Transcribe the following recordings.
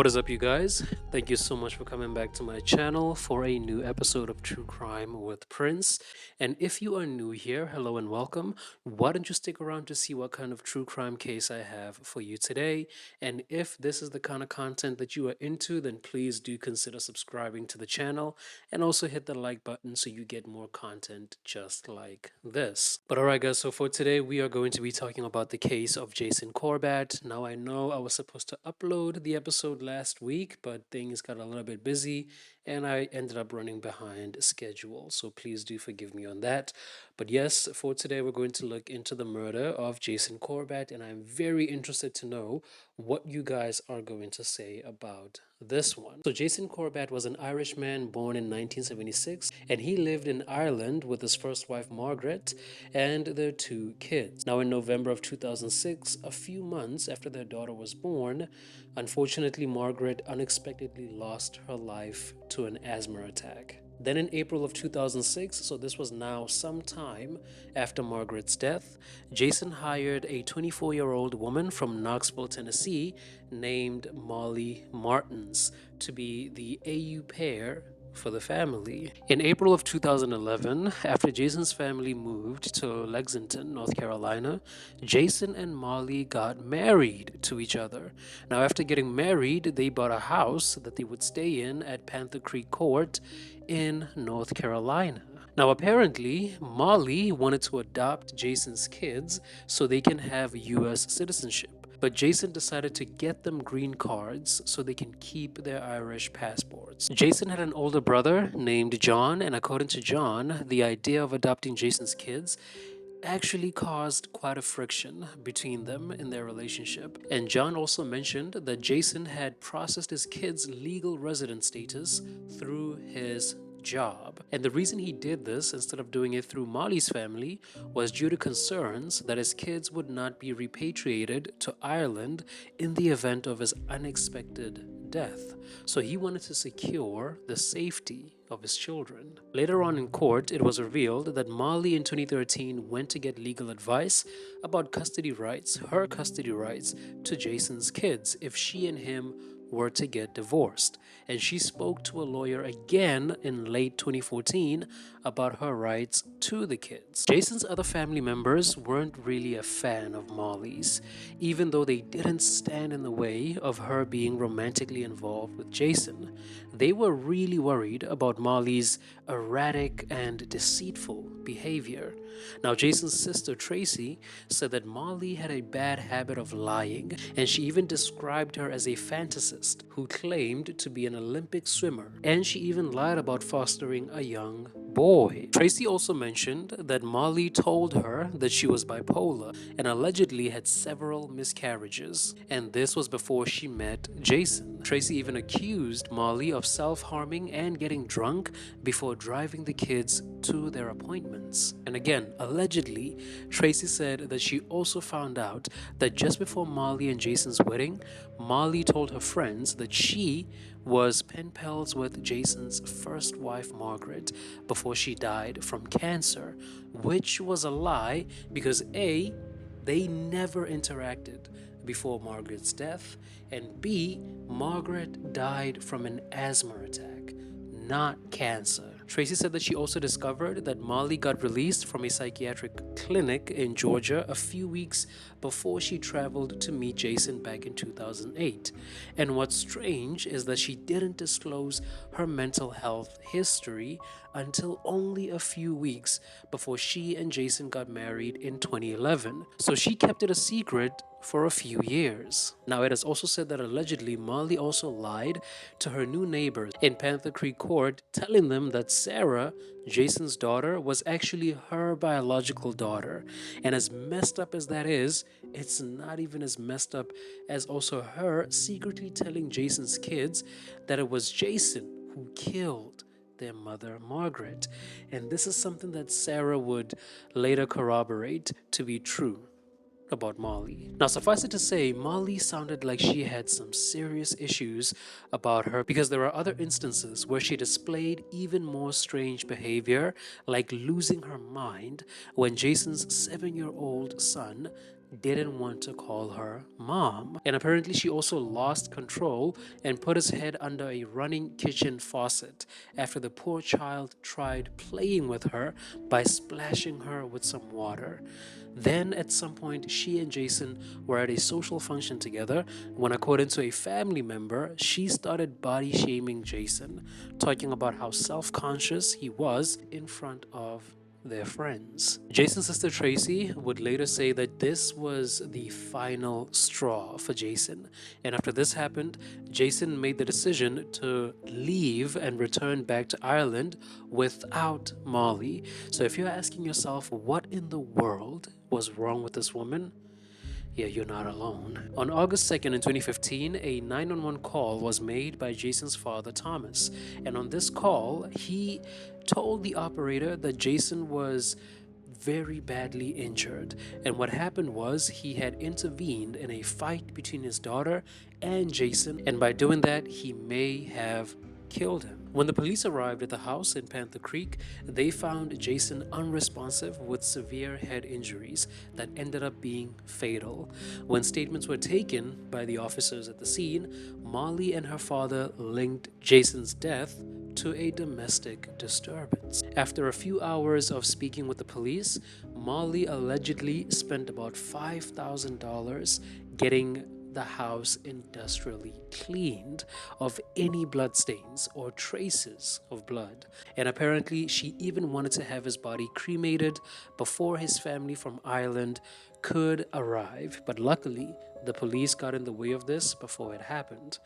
What is up, you guys? Thank you so much for coming back to my channel for a new episode of True Crime with Prince. And if you are new here, hello and welcome. Why don't you stick around to see what kind of true crime case I have for you today? And if this is the kind of content that you are into, then please do consider subscribing to the channel and also hit the like button so you get more content just like this. But alright, guys, so for today, we are going to be talking about the case of Jason Corbett. Now, I know I was supposed to upload the episode last week, but things got a little bit busy and I ended up running behind schedule. So please do forgive me on that. But yes, for today, we're going to look into the murder of Jason Corbett, and I'm very interested to know what you guys are going to say about this one. So Jason Corbett was an Irishman born in 1976, and he lived in Ireland with his first wife Margaret and their two kids. Now in November of 2006, a few months after their daughter was born, unfortunately Margaret unexpectedly lost her life to an asthma attack. Then in April of 2006, so this was now some time after Margaret's death, Jason hired a 24-year-old woman from Knoxville, Tennessee, named Molly Martins to be the au pair for the family. In April of 2011, after Jason's family moved to Lexington, North Carolina, Jason and Molly got married to each other. Now, after getting married, they bought a house that they would stay in at Panther Creek Court in North Carolina. Now, apparently, Molly wanted to adopt Jason's kids so they can have U.S. citizenship. But Jason decided to get them green cards so they can keep their Irish passports. Jason had an older brother named John, and according to John, the idea of adopting Jason's kids actually caused quite a friction between them in their relationship. And John also mentioned that Jason had processed his kids' legal resident status through his job. And the reason he did this instead of doing it through Molly's family was due to concerns that his kids would not be repatriated to Ireland in the event of his unexpected death. So he wanted to secure the safety of his children. Later on in court, it was revealed that Molly in 2013 went to get legal advice about custody rights, her custody rights to Jason's kids if she and him were to get divorced. And she spoke to a lawyer again in late 2014 about her rights to the kids. Jason's other family members weren't really a fan of Molly's, even though they didn't stand in the way of her being romantically involved with Jason. They were really worried about Molly's erratic and deceitful behavior. Now, Jason's sister Tracy said that Molly had a bad habit of lying, and she even described her as a fantasist who claimed to be an Olympic swimmer, and she even lied about fostering a young boy. Tracy also mentioned that Molly told her that she was bipolar and allegedly had several miscarriages, and this was before she met Jason. Tracy even accused Molly of self-harming and getting drunk before driving the kids to their appointments. And again, allegedly, Tracy said that she also found out that just before Molly and Jason's wedding, Molly told her friends that she was pen pals with Jason's first wife, Margaret, before she died from cancer, which was a lie because A, they never interacted before Margaret's death, and B, Margaret died from an asthma attack, not cancer. Tracy said that she also discovered that Molly got released from a psychiatric clinic in Georgia a few weeks before she traveled to meet Jason back in 2008. And what's strange is that she didn't disclose her mental health history until only a few weeks before she and Jason got married in 2011. So she kept it a secret for a few years. Now, it is also said that allegedly Molly also lied to her new neighbors in Panther Creek Court, telling them that Sarah, Jason's daughter, was actually her biological daughter. And as messed up as that is, it's not even as messed up as also her secretly telling Jason's kids that it was Jason who killed their mother, Margaret. And this is something that Sarah would later corroborate to be true about Molly. Now, suffice it to say, Molly sounded like she had some serious issues about her because there are other instances where she displayed even more strange behavior, like losing her mind when Jason's 7-year-old son didn't want to call her mom. And apparently, she also lost control and put his head under a running kitchen faucet after the poor child tried playing with her by splashing her with some water. Then, at some point, she and Jason were at a social function together when, according to a family member, she started body shaming Jason, talking about how self conscious he was in front of their friends. Jason's sister Tracy would later say that this was the final straw for Jason. And after this happened, Jason made the decision to leave and return back to Ireland without Molly. So if you're asking yourself, what in the world was wrong with this woman? Yeah, you're not alone. On August 2nd in 2015, a 911 call was made by Jason's father, Thomas. And on this call, he told the operator that Jason was very badly injured. And what happened was he had intervened in a fight between his daughter and Jason, and by doing that, he may have killed him. When the police arrived at the house in Panther Creek, they found Jason unresponsive with severe head injuries that ended up being fatal. When statements were taken by the officers at the scene, Molly and her father linked Jason's death to a domestic disturbance. After a few hours of speaking with the police, Molly allegedly spent about $5,000 getting the house industrially cleaned of any bloodstains or traces of blood. And apparently, she even wanted to have his body cremated before his family from Ireland could arrive. But luckily, the police got in the way of this before it happened.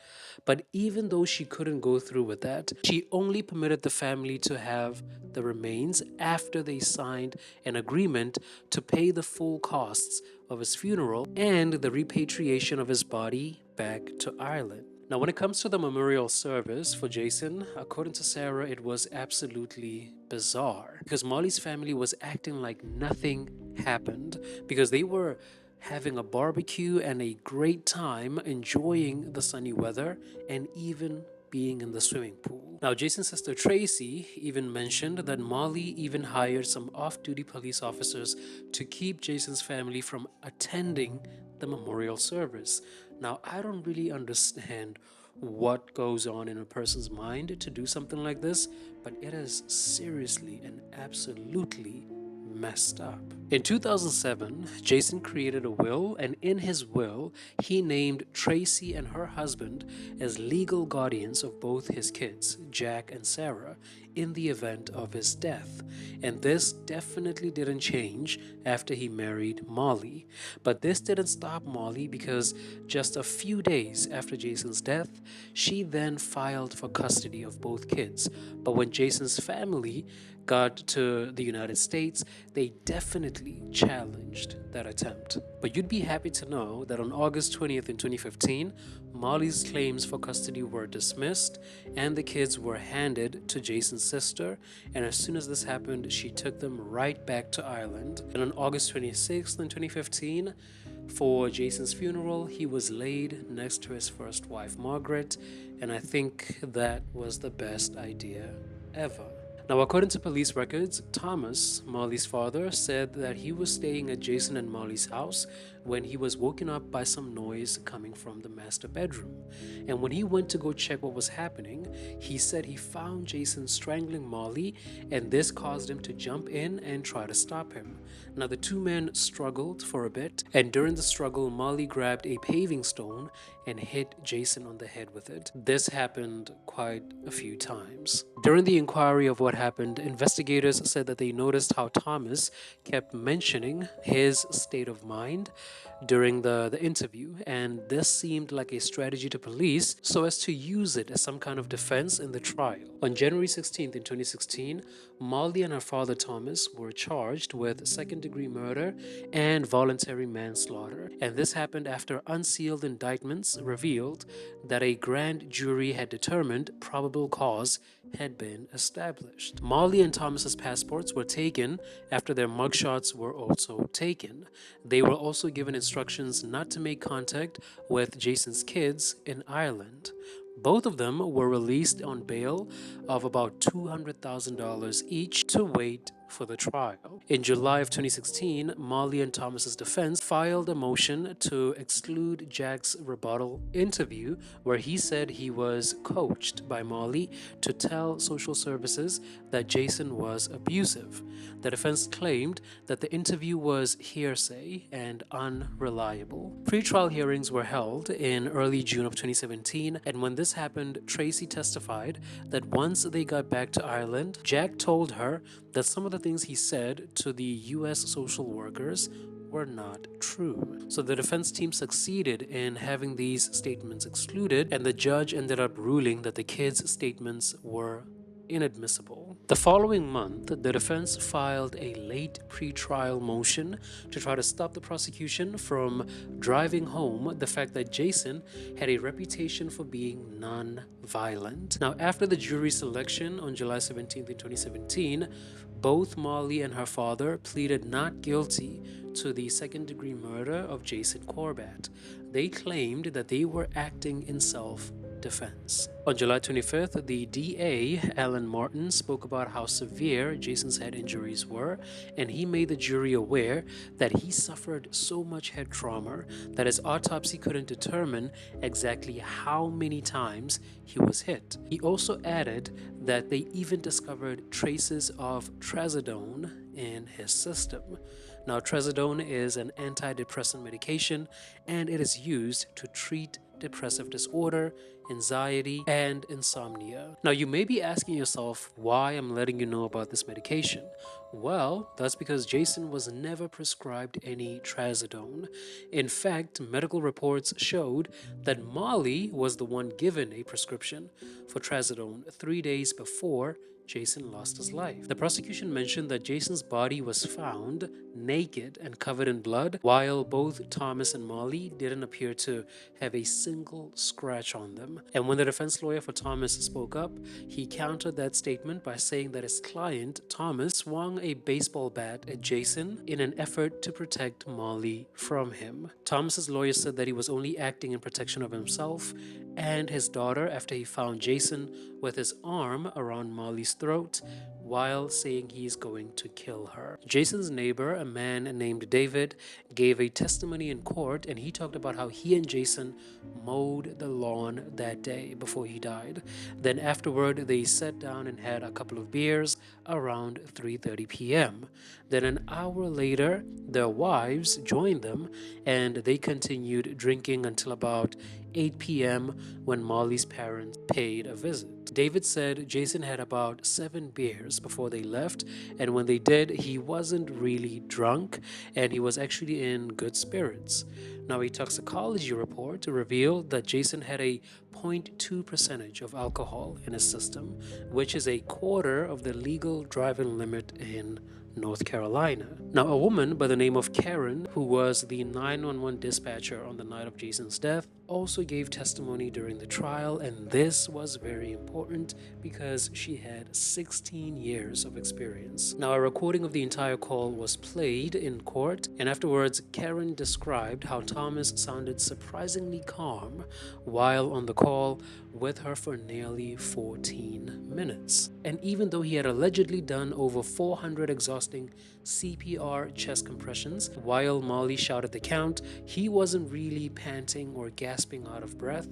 But even though she couldn't go through with that, she only permitted the family to have the remains after they signed an agreement to pay the full costs of his funeral and the repatriation of his body back to Ireland. Now, when it comes to the memorial service for Jason, according to Sarah, it was absolutely bizarre because Molly's family was acting like nothing happened because they were having a barbecue and a great time enjoying the sunny weather and even being in the swimming pool. Now, Jason's sister Tracy even mentioned that Molly even hired some off duty police officers to keep Jason's family from attending the memorial service. Now, I don't really understand what goes on in a person's mind to do something like this, but it is seriously and absolutely messed up. In 2007, Jason created a will, and in his will, he named Tracy and her husband as legal guardians of both his kids, Jack and Sarah, in the event of his death. And this definitely didn't change after he married Molly. But this didn't stop Molly because just a few days after Jason's death, she then filed for custody of both kids. But when Jason's family got to the United States, they definitely challenged that attempt. But you'd be happy to know that on August 20th in 2015, Molly's claims for custody were dismissed and the kids were handed to Jason's sister. And as soon as this happened, she took them right back to Ireland. And on August 26th in 2015, for Jason's funeral, he was laid next to his first wife, Margaret, and I think that was the best idea ever. Now, according to police records, Thomas, Molly's father, said that he was staying at Jason and Molly's house when he was woken up by some noise coming from the master bedroom. And when he went to go check what was happening, he said he found Jason strangling Molly, and this caused him to jump in and try to stop him. Now, the two men struggled for a bit, and during the struggle, Molly grabbed a paving stone and hit Jason on the head with it. This happened quite a few times. During the inquiry of what happened, investigators said that they noticed how Thomas kept mentioning his state of mind during the interview, and this seemed like a strategy to police so as to use it as some kind of defense in the trial. On January 16th in 2016, Molly and her father Thomas were charged with second-degree murder and voluntary manslaughter, and this happened after unsealed indictments revealed that a grand jury had determined probable cause had been established. Molly and Thomas's passports were taken after their mugshots were also taken. They were also given instructions not to make contact with Jason's kids in Ireland. Both of them were released on bail of about $200,000 each to wait for the trial. In July of 2016, Molly and Thomas's defense filed a motion to exclude Jack's rebuttal interview where he said he was coached by Molly to tell social services that Jason was abusive. The defense claimed that the interview was hearsay and unreliable. Pre-trial hearings were held in early June of 2017, and when this happened, Tracy testified that once they got back to Ireland, Jack told her that some of the things he said to the US social workers were not true. So the defense team succeeded in having these statements excluded, and the judge ended up ruling that the kids' statements were inadmissible. The following month, the defense filed a late pre-trial motion to try to stop the prosecution from driving home the fact that Jason had a reputation for being non-violent. Now, after the jury selection on July 17th, 2017, both Molly and her father pleaded not guilty to the second-degree murder of Jason Corbett. They claimed that they were acting in self-defense. On July 25th, the DA, Alan Martin, spoke about how severe Jason's head injuries were, and he made the jury aware that he suffered so much head trauma that his autopsy couldn't determine exactly how many times he was hit. He also added that they even discovered traces of trazodone in his system. Now, trazodone is an antidepressant medication, and it is used to treat depressive disorder, anxiety, and insomnia. Now, you may be asking yourself why I'm letting you know about this medication. Well, that's because Jason was never prescribed any trazodone. In fact, medical reports showed that Molly was the one given a prescription for trazodone 3 days before Jason lost his life. The prosecution mentioned that Jason's body was found naked and covered in blood, while both Thomas and Molly didn't appear to have a single scratch on them. And when the defense lawyer for Thomas spoke up, he countered that statement by saying that his client, Thomas, swung a baseball bat at Jason in an effort to protect Molly from him. Thomas's lawyer said that he was only acting in protection of himself and his daughter after he found Jason with his arm around Molly's throat while saying he's going to kill her. Jason's neighbor, a man named David, gave a testimony in court, and he talked about how he and Jason mowed the lawn that day before he died. Then afterward, they sat down and had a couple of beers around 3:30 p.m. Then an hour later, their wives joined them, and they continued drinking until about 8 p.m. when Molly's parents paid a visit. David said Jason had about 7 beers before they left, and when they did, he wasn't really drunk and he was actually in good spirits. Now, a toxicology report revealed that Jason had a 0.2 percentage of alcohol in his system, which is a quarter of the legal driving limit in North Carolina. Now, a woman by the name of Karen, who was the 911 dispatcher on the night of Jason's death, also gave testimony during the trial, and this was very important because she had 16 years of experience. Now, a recording of the entire call was played in court, and afterwards, Karen described how Thomas sounded surprisingly calm while on the call with her for nearly 14 minutes. And even though he had allegedly done over 400 exhausting CPR chest compressions while Molly shouted the count, he wasn't really panting or gasping out of breath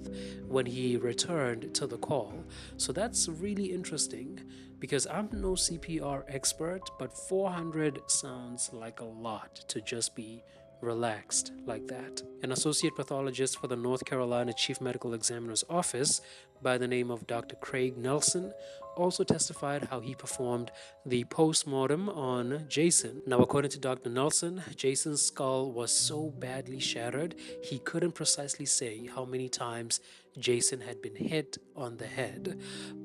when he returned to the call. So that's really interesting because I'm no CPR expert, but 400 sounds like a lot to just be relaxed like that. An associate pathologist for the North Carolina Chief Medical Examiner's Office by the name of Dr. Craig Nelson also testified how he performed the post-mortem on Jason. Now, according to Dr. Nelson, Jason's skull was so badly shattered, he couldn't precisely say how many times Jason had been hit on the head,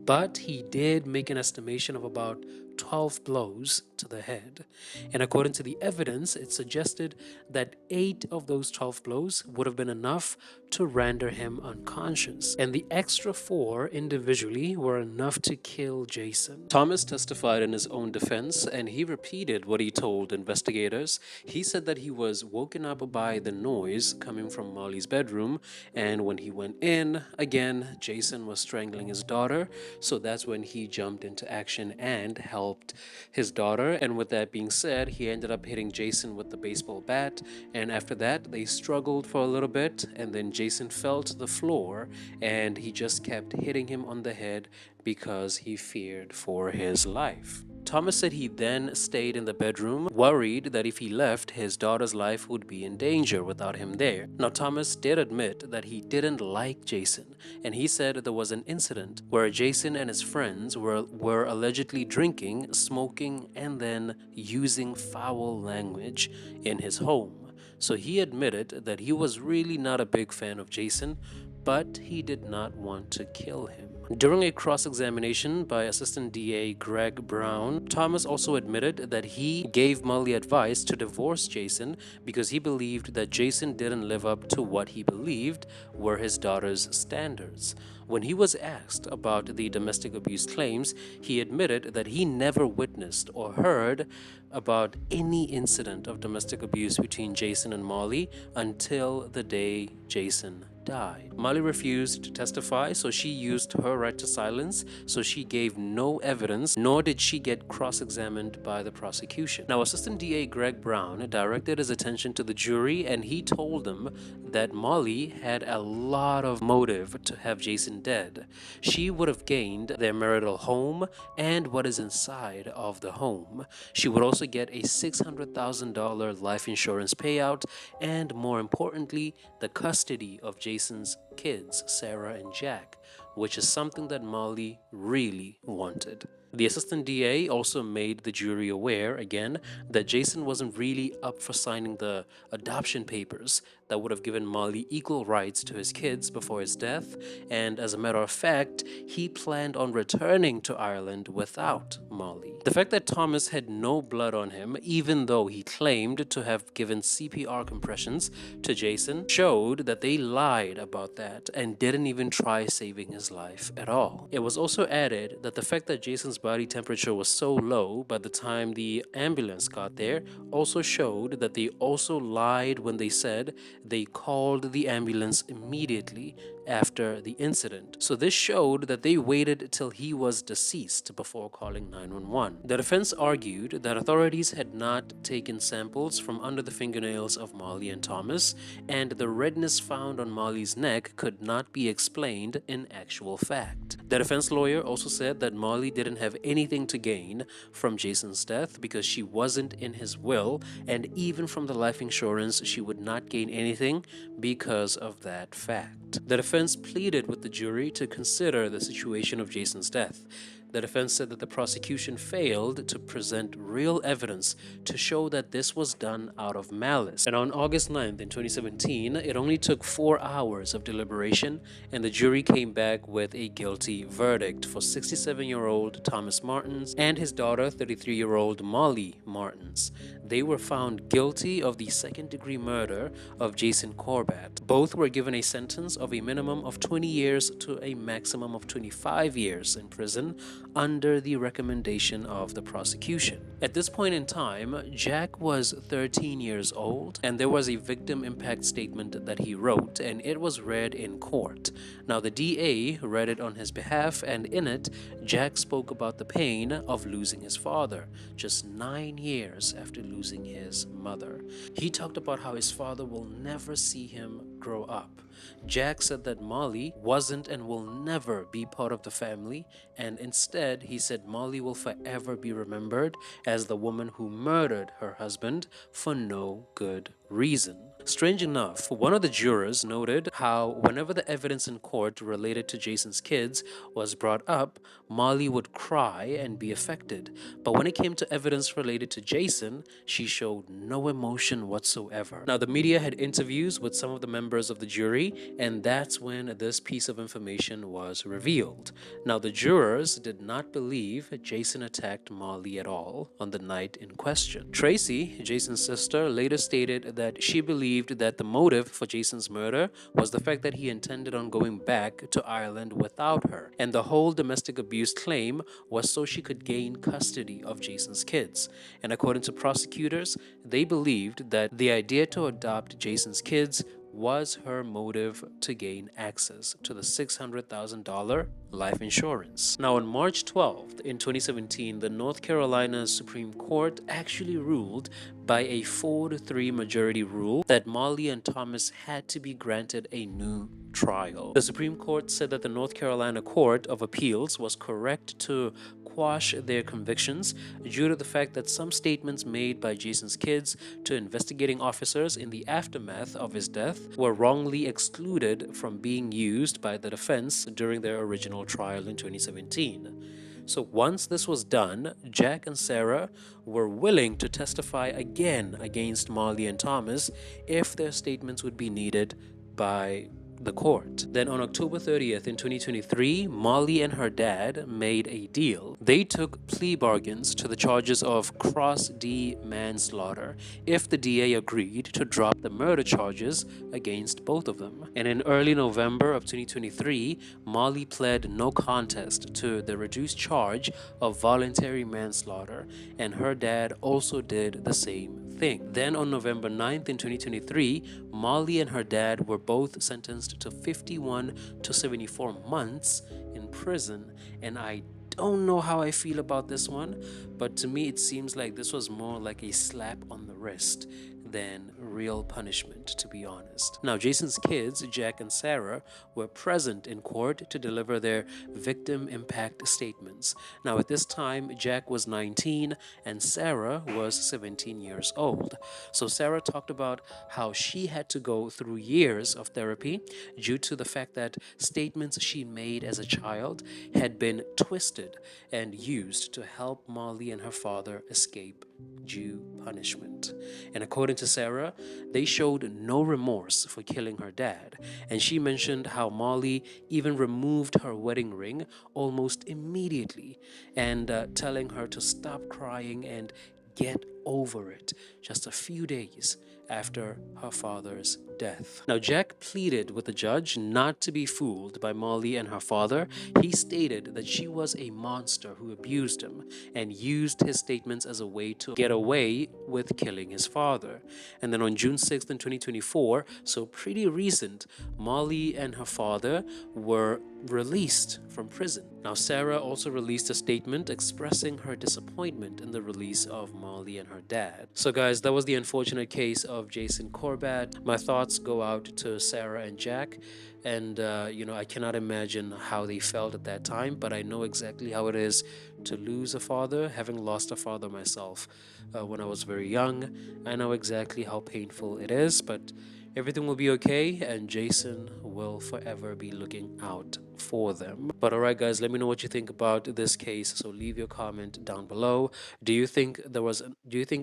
but he did make an estimation of about 12 blows to the head. And according to the evidence, it suggested that 8 of those 12 blows would have been enough to render him unconscious, and the extra 4 individually were enough to kill Jason. Thomas testified in his own defense, and he repeated what he told investigators. He said that he was woken up by the noise coming from Molly's bedroom, and when he went in, again, Jason was strangling his daughter, so that's when he jumped into action and helped helped his daughter. And with that being said, he ended up hitting Jason with the baseball bat. And after that, they struggled for a little bit. And then Jason fell to the floor and he just kept hitting him on the head because he feared for his life. Thomas said he then stayed in the bedroom, worried that if he left, his daughter's life would be in danger without him there. Now, Thomas did admit that he didn't like Jason, and he said there was an incident where Jason and his friends were allegedly drinking, smoking, and then using foul language in his home. So he admitted that he was really not a big fan of Jason, but he did not want to kill him. During a cross-examination by Assistant DA Greg Brown, Thomas also admitted that he gave Molly advice to divorce Jason because he believed that Jason didn't live up to what he believed were his daughter's standards. When he was asked about the domestic abuse claims, he admitted that he never witnessed or heard about any incident of domestic abuse between Jason and Molly until the day Jason died. Molly refused to testify, so she used her right to silence, so she gave no evidence, nor did she get cross-examined by the prosecution. Now, Assistant DA Greg Brown directed his attention to the jury, and he told them that Molly had a lot of motive to have Jason dead. She would have gained their marital home and what is inside of the home. She would also get a $600,000 life insurance payout, and more importantly, the custody of Jason's kids, Sarah and Jack, which is something that Molly really wanted. The assistant DA also made the jury aware, again, that Jason wasn't really up for signing the adoption papers that would have given Molly equal rights to his kids before his death, and as a matter of fact, he planned on returning to Ireland without Molly. The fact that Thomas had no blood on him, even though he claimed to have given CPR compressions to Jason, showed that they lied about that and didn't even try saving his life at all. It was also added that the fact that Jason's body temperature was so low by the time the ambulance got there also showed that they also lied when they said they called the ambulance immediately after the incident. So this showed that they waited till he was deceased before calling 911. The defense argued that authorities had not taken samples from under the fingernails of Molly and Thomas, and the redness found on Molly's neck could not be explained in actual fact. The defense lawyer also said that Molly didn't have anything to gain from Jason's death because she wasn't in his will, and even from the life insurance she would not gain anything because of that fact. The defense pleaded with the jury to consider the situation of Jason's death. The defense said that the prosecution failed to present real evidence to show that this was done out of malice. And on August 9th in 2017, it only took 4 hours of deliberation, and the jury came back with a guilty verdict for 67-year-old Thomas Martins and his daughter, 33-year-old Molly Martins. They were found guilty of the second-degree murder of Jason Corbett. Both were given a sentence of a minimum of 20 years to a maximum of 25 years in prison under the recommendation of the prosecution. At this point in time, Jack was 13 years old, and there was a victim impact statement that he wrote, and it was read in court. Now, the DA read it on his behalf, and in it, Jack spoke about the pain of losing his father, just 9 years after losing his mother. He talked about how his father will never see him grow up. Jack said that Molly wasn't and will never be part of the family, and instead he said Molly will forever be remembered as the woman who murdered her husband for no good reason. Strange enough, one of the jurors noted how whenever the evidence in court related to Jason's kids was brought up, Molly would cry and be affected. But when it came to evidence related to Jason, she showed no emotion whatsoever. Now, the media had interviews with some of the members of the jury, and that's when this piece of information was revealed. Now, the jurors did not believe Jason attacked Molly at all on the night in question. Tracy, Jason's sister, later stated that she believed that the motive for Jason's murder was the fact that he intended on going back to Ireland without her, and the whole domestic abuse claim was so she could gain custody of Jason's kids. And according to prosecutors, they believed that the idea to adopt Jason's kids was her motive to gain access to the $600,000 life insurance. Now, on March 12th in 2017, the North Carolina Supreme Court actually ruled by a 4-3 majority rule that Molly and Thomas had to be granted a new trial. The Supreme Court said that the North Carolina Court of Appeals was correct to quash their convictions due to the fact that some statements made by Jason's kids to investigating officers in the aftermath of his death were wrongly excluded from being used by the defense during their original trial in 2017. So once this was done, Jack and Sarah were willing to testify again against Molly and Thomas if their statements would be needed by the court. Then on October 30th in 2023, Molly and her dad made a deal. They took plea bargains to the charges of cross-D manslaughter if the DA agreed to drop the murder charges against both of them. And in early November of 2023, Molly pled no contest to the reduced charge of voluntary manslaughter, and her dad also did the same thing. Then on November 9th in 2023, Molly and her dad were both sentenced to 51 to 74 months in prison, and I don't know how I feel about this one, but to me it seems like this was more like a slap on the wrist than real punishment, to be honest. Now, Jason's kids, Jack and Sarah, were present in court to deliver their victim impact statements. Now, at this time, Jack was 19 and Sarah was 17 years old. So Sarah talked about how she had to go through years of therapy due to the fact that statements she made as a child had been twisted and used to help Molly and her father escape due punishment. And according to Sarah, they showed no remorse for killing her dad, and she mentioned how Molly even removed her wedding ring almost immediately and telling her to stop crying and get over it just a few days after her father's death. Now, Jack pleaded with the judge not to be fooled by Molly and her father. He stated that she was a monster who abused him and used his statements as a way to get away with killing his father. And then on June 6th in 2024, so pretty recent, Molly and her father were released from prison. Now, Sarah also released a statement expressing her disappointment in the release of Molly and her dad. So guys, that was the unfortunate case of Jason Corbett. My thoughts go out to Sarah and Jack, and I cannot imagine how they felt at that time, but I know exactly how it is to lose a father, having lost a father myself when I was very young. I know exactly how painful it is, but everything will be okay, and Jason will forever be looking out for them. But alright guys, let me know what you think about this case. So leave your comment down below. Do you think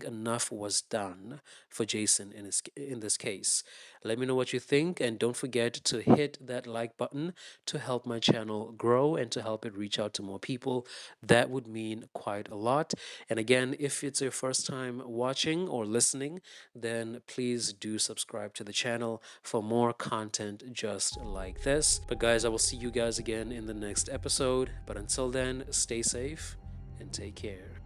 enough was done for Jason in this case? Let me know what you think, and don't forget to hit that like button to help my channel grow and to help it reach out to more people. That would mean quite a lot. And again, if it's your first time watching or listening, then please do subscribe to the channel for more content just like this. But guys, I will see you guys again in the next episode. But until then, stay safe and take care.